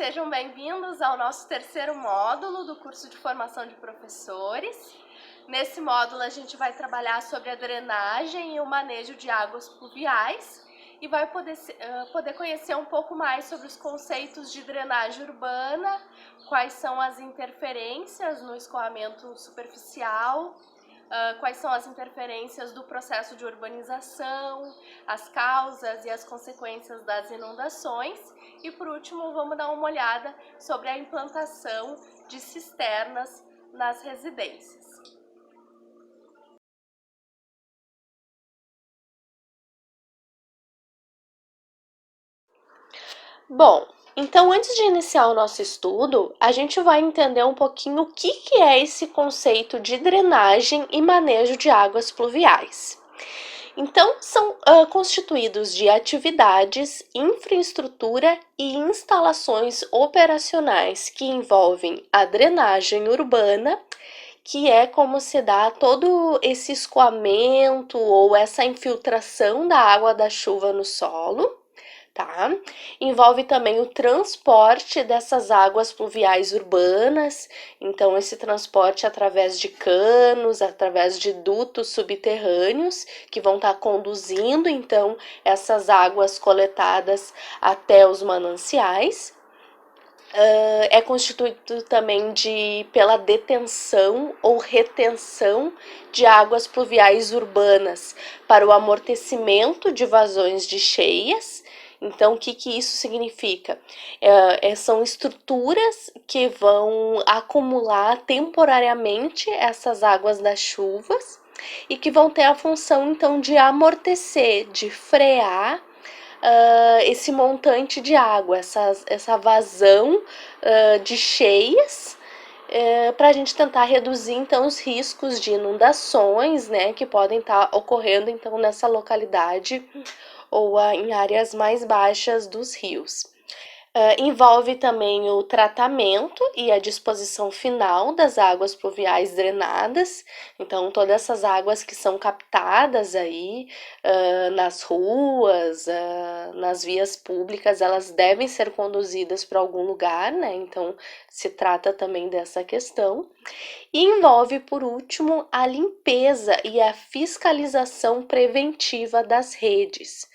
sejam bem-vindos ao nosso terceiro módulo do curso de formação de professores. Nesse módulo a gente vai trabalhar sobre a drenagem e o manejo de águas pluviais e vai poder conhecer um pouco mais sobre os conceitos de drenagem urbana, quais são as interferências no escoamento superficial, quais são as interferências do processo de urbanização, as causas e as consequências das inundações e, por último, vamos dar uma olhada sobre a implantação de cisternas nas residências. Bom, então antes de iniciar o nosso estudo, a gente vai entender um pouquinho o que é esse conceito de drenagem e manejo de águas pluviais. Então, são constituídos de atividades, infraestrutura e instalações operacionais que envolvem a drenagem urbana, que é como se dá todo esse escoamento ou essa infiltração da água da chuva no solo. Tá? Envolve também o transporte dessas águas pluviais urbanas, então esse transporte através de canos, através de dutos subterrâneos que vão estar conduzindo então essas águas coletadas até os mananciais. É constituído também pela detenção ou retenção de águas pluviais urbanas para o amortecimento de vazões de cheias. Então, o que isso significa? São estruturas que vão acumular temporariamente essas águas das chuvas e que vão ter a função, então, de amortecer, de frear esse montante de água, essa vazão de cheias, para a gente tentar reduzir então os riscos de inundações, né, que podem estar ocorrendo então nessa localidade ou em áreas mais baixas dos rios. Envolve também o tratamento e a disposição final das águas pluviais drenadas, então todas essas águas que são captadas aí nas ruas, nas vias públicas, elas devem ser conduzidas para algum lugar, né? Então se trata também dessa questão. E envolve, por último, a limpeza e a fiscalização preventiva das redes.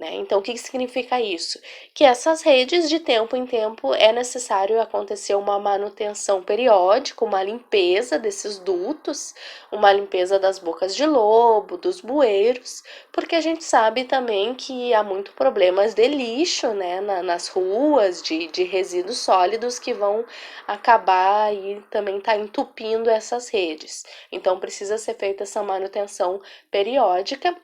Então, o que significa isso? Que essas redes, de tempo em tempo, é necessário acontecer uma manutenção periódica, uma limpeza desses dutos, uma limpeza das bocas de lobo, dos bueiros, porque a gente sabe também que há muito problemas de lixo, né, nas ruas, de resíduos sólidos que vão acabar e também tá entupindo essas redes. Então, precisa ser feita essa manutenção periódica.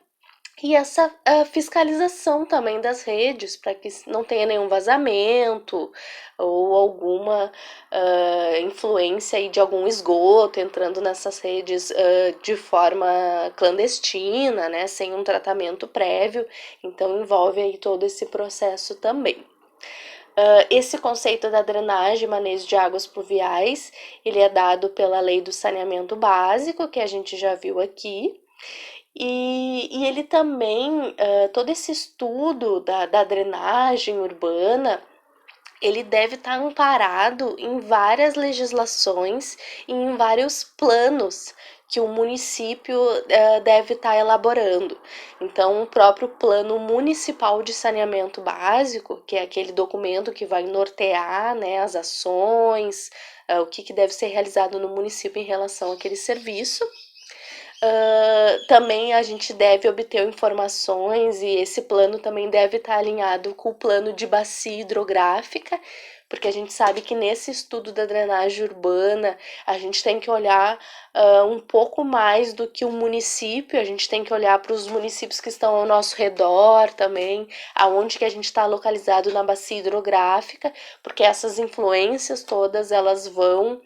E essa fiscalização também das redes, para que não tenha nenhum vazamento ou alguma influência aí de algum esgoto entrando nessas redes de forma clandestina, né, sem um tratamento prévio. Então envolve aí todo esse processo também. Esse conceito da drenagem e manejo de águas pluviais, ele é dado pela Lei do Saneamento Básico, que a gente já viu aqui. E ele também, todo esse estudo da drenagem urbana, ele deve estar amparado em várias legislações e em vários planos que o município deve estar elaborando. Então, o próprio Plano Municipal de Saneamento Básico, que é aquele documento que vai nortear, né, as ações, o que deve ser realizado no município em relação àquele serviço. Também a gente deve obter informações e esse plano também deve estar alinhado com o plano de bacia hidrográfica, porque a gente sabe que nesse estudo da drenagem urbana a gente tem que olhar um pouco mais do que o município, a gente tem que olhar para os municípios que estão ao nosso redor também, aonde que a gente está localizado na bacia hidrográfica, porque essas influências todas elas vão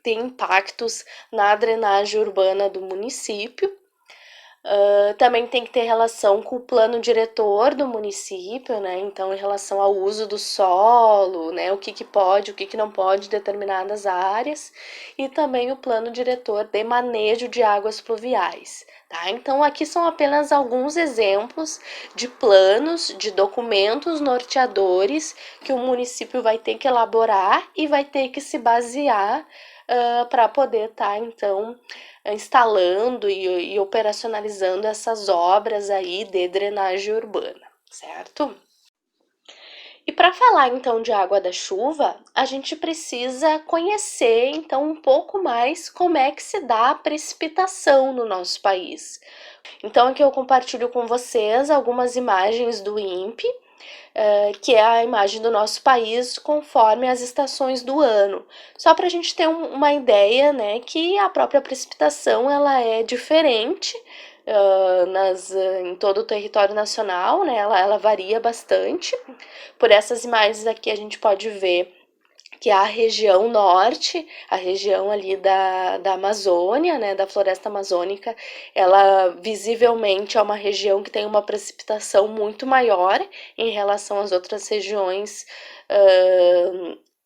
ter impactos na drenagem urbana do município. Também tem que ter relação com o plano diretor do município, né? Então, em relação ao uso do solo, né? O que que pode, o que que não pode em determinadas áreas, e também o plano diretor de manejo de águas pluviais. Tá? Então, aqui são apenas alguns exemplos de planos, de documentos norteadores que o município vai ter que elaborar e vai ter que se basear para poder estar, então, instalando e operacionalizando essas obras aí de drenagem urbana, certo? E para falar então de água da chuva, a gente precisa conhecer então um pouco mais como é que se dá a precipitação no nosso país. Então aqui eu compartilho com vocês algumas imagens do INPE, que é a imagem do nosso país conforme as estações do ano. Só para a gente ter uma ideia, né, que a própria precipitação ela é diferente em todo o território nacional, né, ela varia bastante. Por essas imagens aqui a gente pode ver que a região norte, a região ali da Amazônia, né, da floresta amazônica, ela visivelmente é uma região que tem uma precipitação muito maior em relação às outras regiões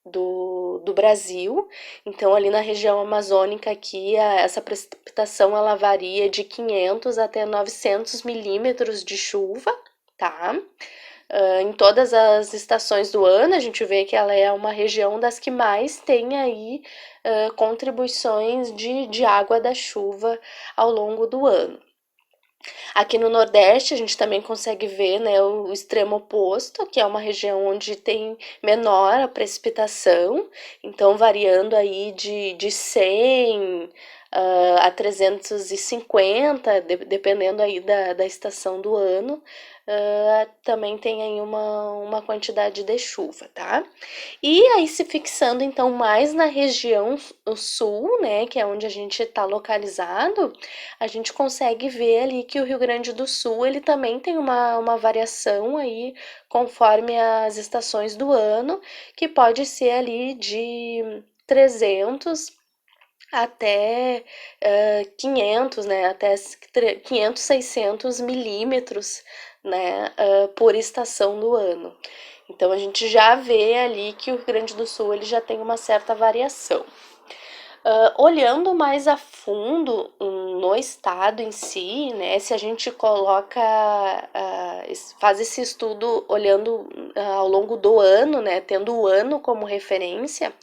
do Brasil. Então, ali na região amazônica aqui, essa precipitação ela varia de 500 até 900 milímetros de chuva, tá? Em todas as estações do ano, a gente vê que ela é uma região das que mais tem aí contribuições de água da chuva ao longo do ano. Aqui no Nordeste, a gente também consegue ver, né, o extremo oposto, que é uma região onde tem menor a precipitação, então variando aí de 100 a 350, dependendo aí da estação do ano, também tem aí uma quantidade de chuva, tá? E aí se fixando então mais na região sul, né, que é onde a gente está localizado, a gente consegue ver ali que o Rio Grande do Sul ele também tem uma variação aí conforme as estações do ano, que pode ser ali de 300 até 500, né, até 500, 600 milímetros, né, por estação do ano. Então a gente já vê ali que o Rio Grande do Sul ele já tem uma certa variação. Olhando mais a fundo no estado em si, né, se a gente coloca, faz esse estudo olhando ao longo do ano, né, tendo o ano como referência,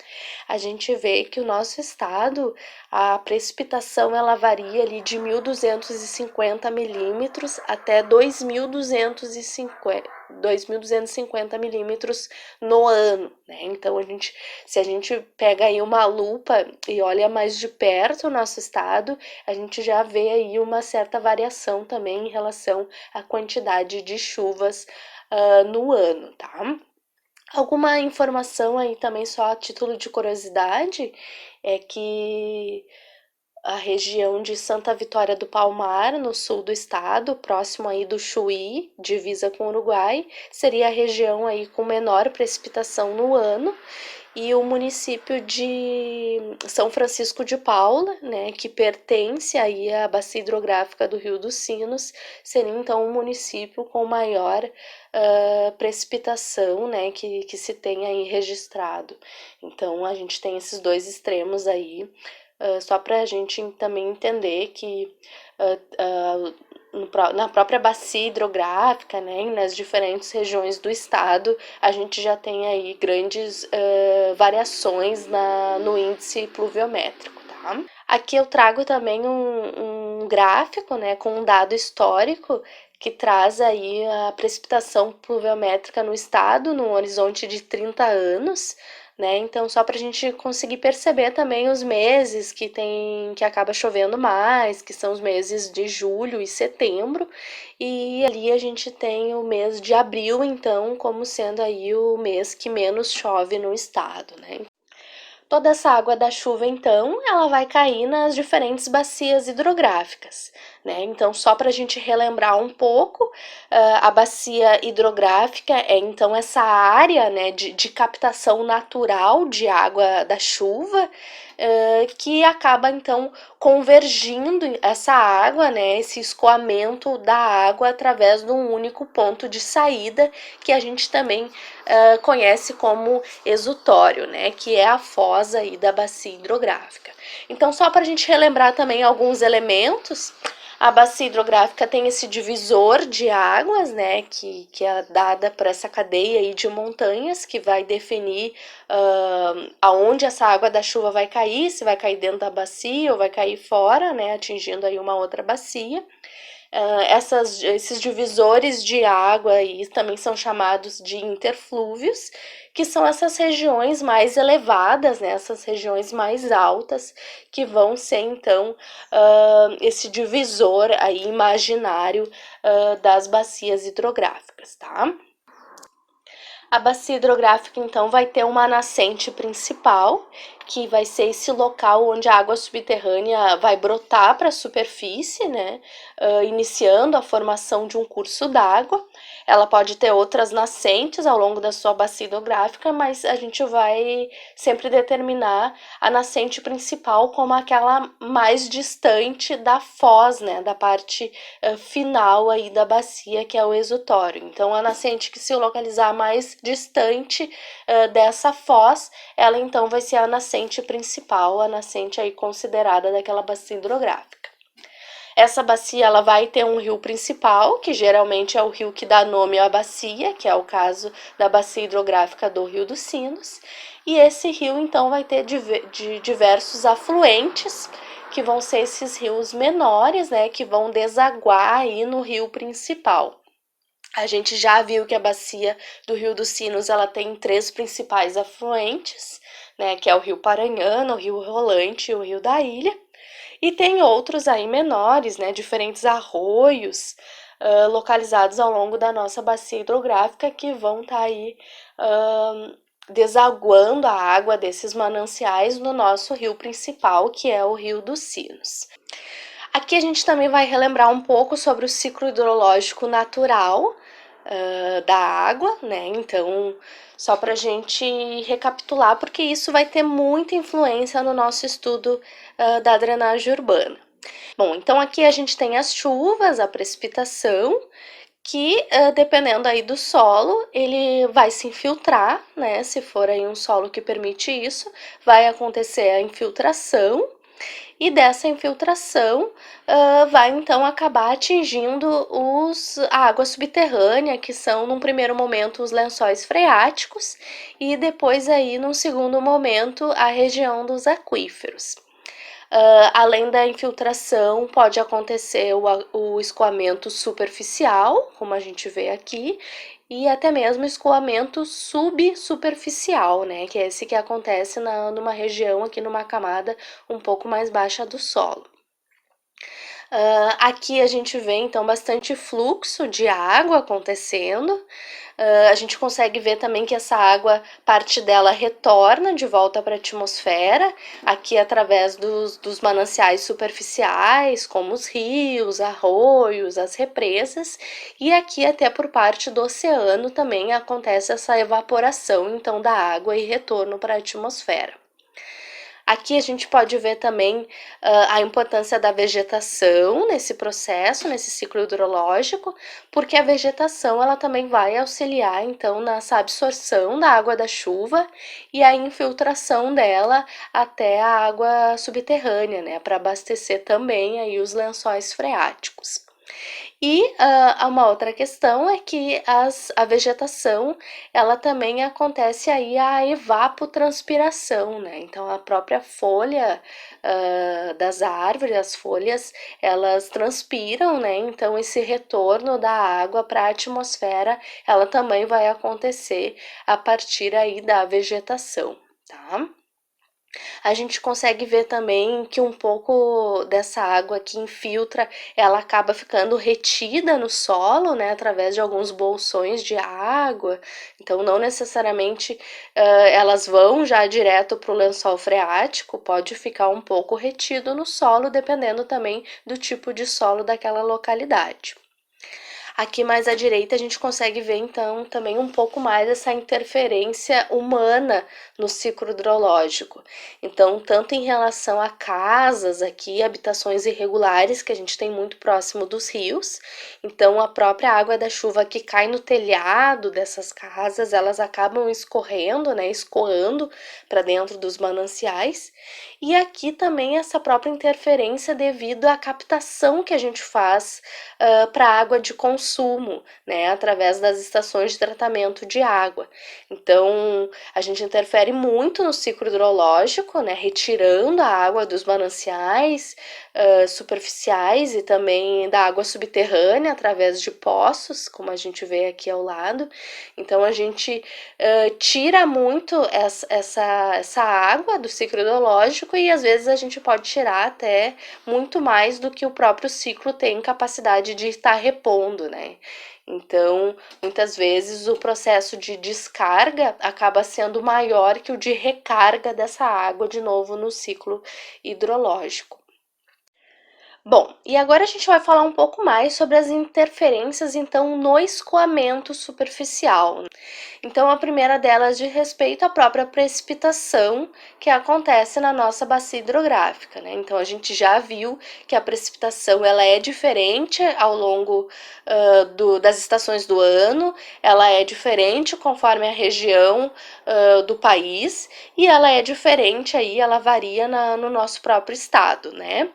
a gente vê que o nosso estado, a precipitação ela varia ali de 1.250 milímetros até 2.250 milímetros no ano, né? Então se a gente pega aí uma lupa e olha mais de perto o nosso estado, a gente já vê aí uma certa variação também em relação à quantidade de chuvas no ano, tá? Alguma informação aí também só a título de curiosidade é que a região de Santa Vitória do Palmar, no sul do estado, próximo aí do Chuí, divisa com o Uruguai, seria a região aí com menor precipitação no ano, e o município de São Francisco de Paula, né, que pertence aí à bacia hidrográfica do Rio dos Sinos, seria então o município com maior precipitação, né, que se tem aí registrado. Então a gente tem esses dois extremos aí, só para a gente também entender que na própria bacia hidrográfica, né, e nas diferentes regiões do estado, a gente já tem aí grandes variações no índice pluviométrico, tá? Aqui eu trago também um gráfico, né, com um dado histórico que traz aí a precipitação pluviométrica no estado no horizonte de 30 anos, né? Então, só para a gente conseguir perceber também os meses que acaba chovendo mais, que são os meses de julho e setembro, e ali a gente tem o mês de abril, então, como sendo aí o mês que menos chove no estado, né? Toda essa água da chuva, então, ela vai cair nas diferentes bacias hidrográficas, né? Então, só para a gente relembrar um pouco, a bacia hidrográfica é, então, essa área, né, de captação natural de água da chuva, que acaba então convergindo essa água, né, esse escoamento da água através de um único ponto de saída, que a gente também conhece como exutório, né, que é a foz aí da bacia hidrográfica. Então, só para a gente relembrar também alguns elementos, a bacia hidrográfica tem esse divisor de águas, né, que é dada por essa cadeia aí de montanhas, que vai definir aonde essa água da chuva vai cair, se vai cair dentro da bacia ou vai cair fora, né, atingindo aí uma outra bacia. Esses divisores de água aí também são chamados de interflúvios, que são essas regiões mais elevadas, né, essas regiões mais altas, que vão ser então esse divisor aí imaginário das bacias hidrográficas, tá? A bacia hidrográfica, então, vai ter uma nascente principal, que vai ser esse local onde a água subterrânea vai brotar para a superfície, né, iniciando a formação de um curso d'água. Ela pode ter outras nascentes ao longo da sua bacia hidrográfica, mas a gente vai sempre determinar a nascente principal como aquela mais distante da foz, né, da parte final aí da bacia, que é o exutório. Então, a nascente que se localizar mais distante dessa foz, ela então vai ser a nascente principal, a nascente aí considerada daquela bacia hidrográfica. Essa bacia ela vai ter um rio principal, que geralmente é o rio que dá nome à bacia, que é o caso da bacia hidrográfica do Rio dos Sinos, e esse rio então vai ter diversos afluentes, que vão ser esses rios menores, né, que vão desaguar aí no rio principal. A gente já viu que a bacia do Rio dos Sinos ela tem 3 principais afluentes, né, que é o Rio Paranhana, o Rio Rolante e o Rio da Ilha. E tem outros aí menores, né, diferentes arroios localizados ao longo da nossa bacia hidrográfica que vão estar aí desaguando a água desses mananciais no nosso rio principal, que é o Rio dos Sinos. Aqui a gente também vai relembrar um pouco sobre o ciclo hidrológico natural da água, né? Então, só para a gente recapitular, porque isso vai ter muita influência no nosso estudo da drenagem urbana. Bom, então aqui a gente tem as chuvas, a precipitação, que dependendo aí do solo, ele vai se infiltrar, né? Se for aí um solo que permite isso, vai acontecer a infiltração, e dessa infiltração vai então acabar atingindo a água subterrânea, que são num primeiro momento os lençóis freáticos e depois aí num segundo momento a região dos aquíferos. Além da infiltração, pode acontecer o escoamento superficial, como a gente vê aqui, e até mesmo escoamento subsuperficial, né? Que é esse que acontece numa região aqui, numa camada um pouco mais baixa do solo. Aqui a gente vê então bastante fluxo de água acontecendo. A gente consegue ver também que essa água, parte dela retorna de volta para a atmosfera, aqui através dos mananciais superficiais, como os rios, arroios, as represas, e aqui até por parte do oceano também acontece essa evaporação então da água e retorno para a atmosfera. Aqui a gente pode ver também a importância da vegetação nesse processo, nesse ciclo hidrológico, porque a vegetação ela também vai auxiliar então nessa absorção da água da chuva e a infiltração dela até a água subterrânea, né, para abastecer também aí os lençóis freáticos. E uma outra questão é que a vegetação, ela também acontece aí a evapotranspiração, né? Então, a própria folha das árvores, as folhas, elas transpiram, né? Então, esse retorno da água para a atmosfera, ela também vai acontecer a partir aí da vegetação, tá? A gente consegue ver também que um pouco dessa água que infiltra, ela acaba ficando retida no solo, né, através de alguns bolsões de água. Então, não necessariamente elas vão já direto para o lençol freático, pode ficar um pouco retido no solo, dependendo também do tipo de solo daquela localidade. Aqui mais à direita a gente consegue ver então também um pouco mais essa interferência humana no ciclo hidrológico. Então, tanto em relação a casas aqui, habitações irregulares que a gente tem muito próximo dos rios, então a própria água da chuva que cai no telhado dessas casas, elas acabam escorrendo, né, escoando para dentro dos mananciais. E aqui também essa própria interferência devido à captação que a gente faz para água de consumo, né, através das estações de tratamento de água. Então, a gente interfere muito no ciclo hidrológico, né, retirando a água dos mananciais superficiais e também da água subterrânea através de poços, como a gente vê aqui ao lado. Então, a gente tira muito essa água do ciclo hidrológico e às vezes a gente pode tirar até muito mais do que o próprio ciclo tem capacidade de estar repondo, né? Então, muitas vezes o processo de descarga acaba sendo maior que o de recarga dessa água de novo no ciclo hidrológico. Bom, e agora a gente vai falar um pouco mais sobre as interferências, então, no escoamento superficial. Então, a primeira delas diz respeito à própria precipitação que acontece na nossa bacia hidrográfica, né? Então, a gente já viu que a precipitação ela é diferente ao longo das estações do ano, ela é diferente conforme a região do país e ela é diferente aí, ela varia no nosso próprio estado, né?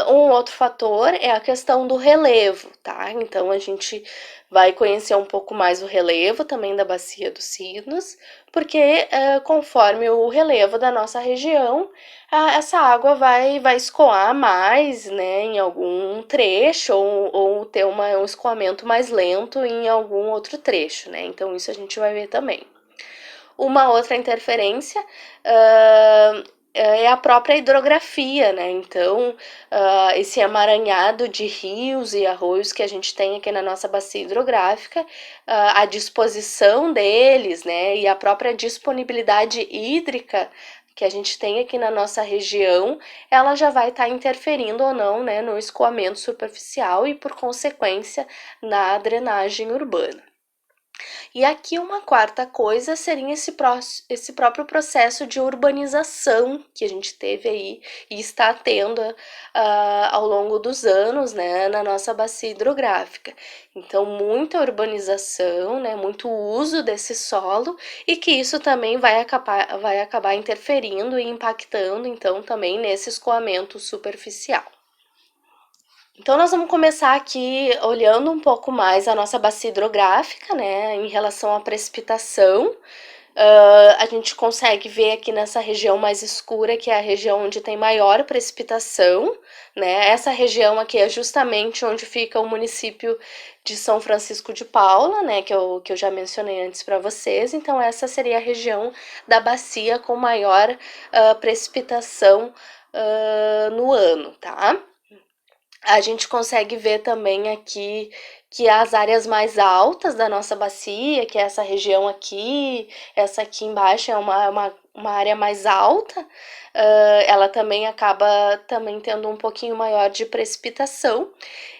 Um outro fator é a questão do relevo, tá? Então a gente vai conhecer um pouco mais o relevo também da Bacia dos Sinos, porque conforme o relevo da nossa região, essa água vai escoar mais, né, em algum trecho ou ter um escoamento mais lento em algum outro trecho, né? Então isso a gente vai ver também. Uma outra interferência é a própria hidrografia, né? Então, esse emaranhado de rios e arroios que a gente tem aqui na nossa bacia hidrográfica, a disposição deles, né? E a própria disponibilidade hídrica que a gente tem aqui na nossa região, ela já vai estar interferindo ou não, né, no escoamento superficial e, por consequência, na drenagem urbana. E aqui uma quarta coisa seria esse próprio processo de urbanização que a gente teve aí e está tendo ao longo dos anos, né, na nossa bacia hidrográfica. Então, muita urbanização, né, muito uso desse solo e que isso também vai acabar interferindo e impactando, então, também nesse escoamento superficial. Então, nós vamos começar aqui olhando um pouco mais a nossa bacia hidrográfica, né, em relação à precipitação. A gente consegue ver aqui nessa região mais escura, que é a região onde tem maior precipitação, né? Essa região aqui é justamente onde fica o município de São Francisco de Paula, né, que eu já mencionei antes para vocês. Então, essa seria a região da bacia com maior precipitação no ano, tá? A gente consegue ver também aqui que as áreas mais altas da nossa bacia, que é essa região aqui, essa aqui embaixo é uma área mais alta, ela também acaba também tendo um pouquinho maior de precipitação.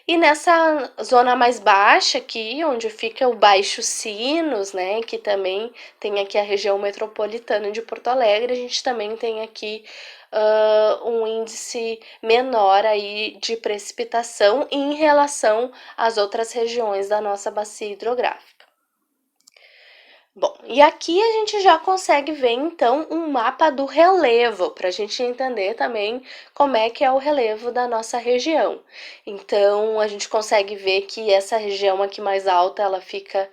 E nessa zona mais baixa aqui, onde fica o Baixo Sinos, né, que também tem aqui a região metropolitana de Porto Alegre, a gente também tem aqui um índice menor aí de precipitação em relação às outras regiões da nossa bacia hidrográfica. Bom, e aqui a gente já consegue ver então um mapa do relevo, para a gente entender também como é que é o relevo da nossa região. Então, a gente consegue ver que essa região aqui mais alta, ela fica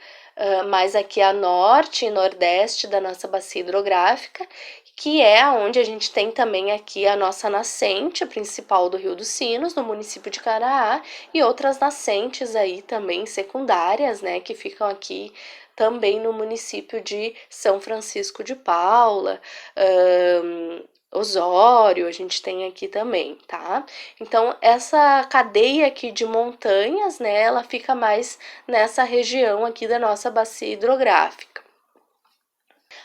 mais aqui a norte e nordeste da nossa bacia hidrográfica, que é onde a gente tem também aqui a nossa nascente principal do Rio dos Sinos, no município de Caraá, e outras nascentes aí também secundárias, né, que ficam aqui também no município de São Francisco de Paula, Osório, a gente tem aqui também, tá? Então, essa cadeia aqui de montanhas, né, ela fica mais nessa região aqui da nossa bacia hidrográfica.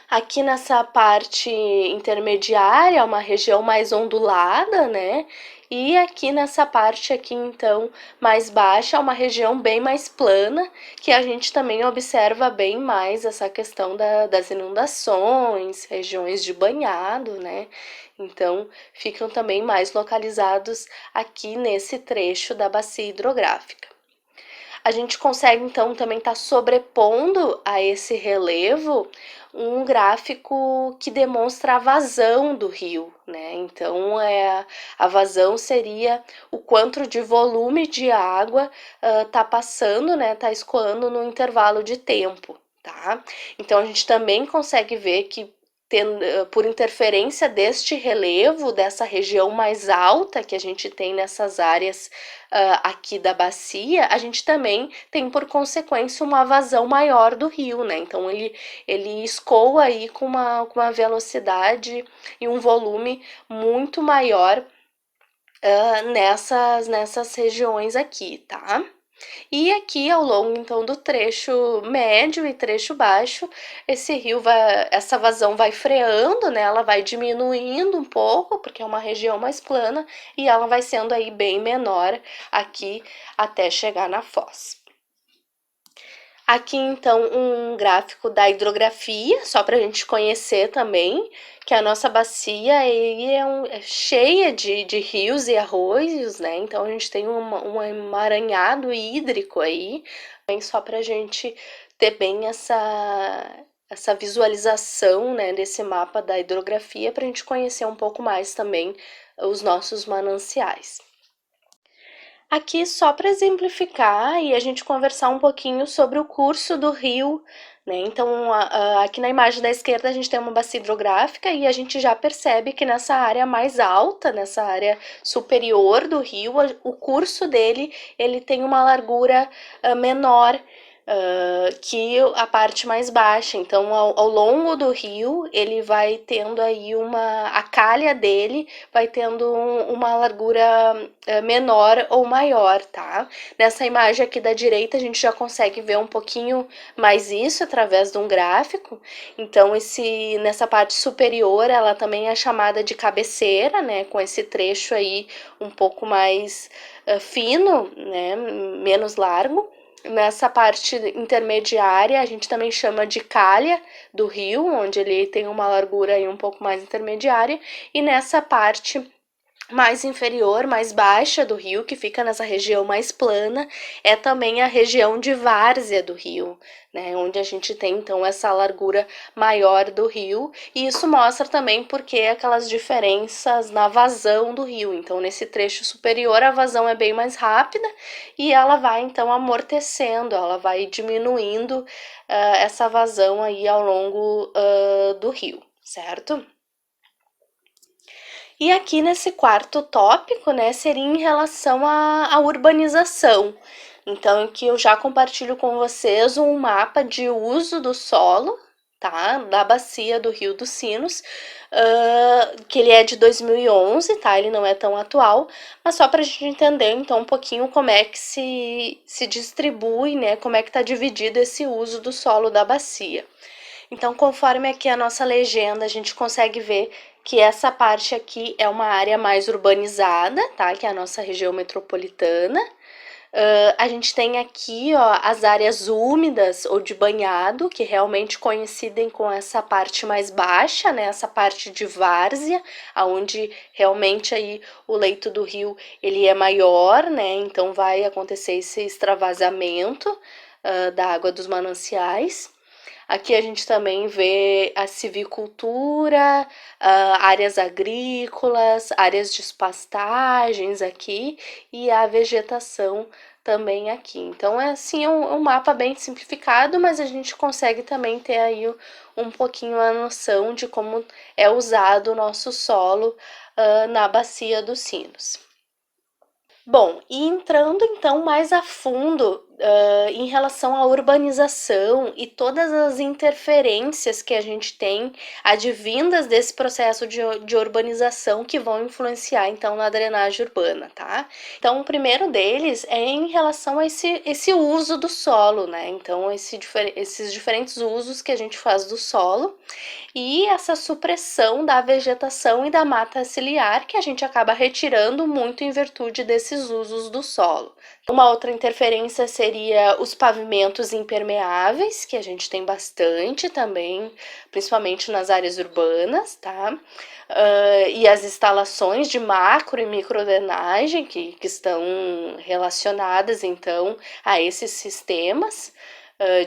Aqui nessa parte intermediária, uma região mais ondulada, né? E aqui nessa parte aqui, então, mais baixa, é uma região bem mais plana, que a gente também observa bem mais essa questão das inundações, regiões de banhado, né? Então, ficam também mais localizados aqui nesse trecho da bacia hidrográfica. A gente consegue, então, também estar sobrepondo a esse relevo um gráfico que demonstra a vazão do rio, né? Então, a vazão seria o quanto de volume de água tá passando, né? Tá escoando no intervalo de tempo, tá? Então, a gente também consegue ver que por interferência deste relevo, dessa região mais alta que a gente tem nessas áreas aqui da bacia, a gente também tem por consequência uma vazão maior do rio, né? Então ele escoa aí com uma velocidade e um volume muito maior nessas regiões aqui, tá? E aqui ao longo então do trecho médio e trecho baixo, essa vazão vai freando, né? Ela vai diminuindo um pouco, porque é uma região mais plana, e ela vai sendo aí bem menor aqui até chegar na foz. Aqui, então, um gráfico da hidrografia, só para a gente conhecer também, que a nossa bacia é cheia de rios e arroios, né? Então, a gente tem um emaranhado hídrico aí, bem só para a gente ter bem essa visualização, né, desse mapa da hidrografia, para a gente conhecer um pouco mais também os nossos mananciais. Aqui, só para exemplificar e a gente conversar um pouquinho sobre o curso do rio, né? Então, aqui na imagem da esquerda, a gente tem uma bacia hidrográfica e a gente já percebe que nessa área mais alta, nessa área superior do rio, o curso dele ele tem uma largura menor. Que a parte mais baixa. Então, ao longo do rio, ele vai tendo aí a calha dele vai tendo uma largura menor ou maior, tá? Nessa imagem aqui da direita, a gente já consegue ver um pouquinho mais isso através de um gráfico. Então, nessa parte superior, ela também é chamada de cabeceira, né? Com esse trecho aí um pouco mais fino, né? Menos largo. Nessa parte intermediária, a gente também chama de calha do rio, onde ele tem uma largura aí um pouco mais intermediária, e nessa parte mais inferior, mais baixa do rio, que fica nessa região mais plana, é também a região de várzea do rio, né, onde a gente tem então essa largura maior do rio, e isso mostra também porque aquelas diferenças na vazão do rio. Então, nesse trecho superior, a vazão é bem mais rápida e ela vai então amortecendo, ela vai diminuindo essa vazão aí ao longo do rio, certo? E aqui nesse quarto tópico, né, seria em relação à urbanização. Então, aqui eu já compartilho com vocês um mapa de uso do solo, tá? Da bacia do Rio dos Sinos, que ele é de 2011, tá? Ele não é tão atual, mas só para a gente entender, então, um pouquinho como é que se distribui, né? Como é que está dividido esse uso do solo da bacia. Então, conforme aqui a nossa legenda, a gente consegue ver que essa parte aqui é uma área mais urbanizada, tá? Que é a nossa região metropolitana. A gente tem aqui, ó, as áreas úmidas ou de banhado, que realmente coincidem com essa parte mais baixa, né? Essa parte de várzea, aonde realmente aí o leito do rio ele é maior, né? Então vai acontecer esse extravasamento da água dos mananciais. Aqui a gente também vê a civicultura, áreas agrícolas, áreas de pastagens aqui e a vegetação também aqui. Então, é assim, um mapa bem simplificado, mas a gente consegue também ter aí um pouquinho a noção de como é usado o nosso solo na Bacia dos Sinos. Bom, e entrando então mais a fundo em relação à urbanização e todas as interferências que a gente tem advindas desse processo de urbanização que vão influenciar então na drenagem urbana, tá? Então, o primeiro deles é em relação a esse uso do solo, né? Então, esses diferentes usos que a gente faz do solo e essa supressão da vegetação e da mata ciliar que a gente acaba retirando muito em virtude desses usos do solo. Uma outra interferência seria os pavimentos impermeáveis, que a gente tem bastante também, principalmente nas áreas urbanas, tá? E as instalações de macro e microdrenagem que estão relacionadas, então, a esses sistemas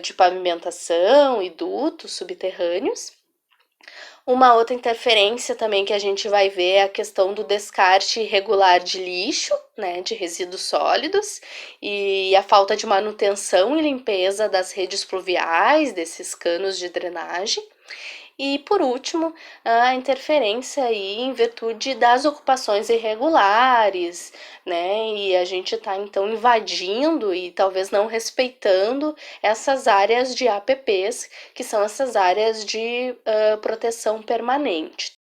de pavimentação e dutos subterrâneos. Uma outra interferência também que a gente vai ver é a questão do descarte irregular de lixo, né, de resíduos sólidos, e a falta de manutenção e limpeza das redes pluviais, desses canos de drenagem. E, por último, a interferência aí em virtude das ocupações irregulares, né? E a gente está, então, invadindo e talvez não respeitando essas áreas de APPs, que são essas áreas de proteção permanente.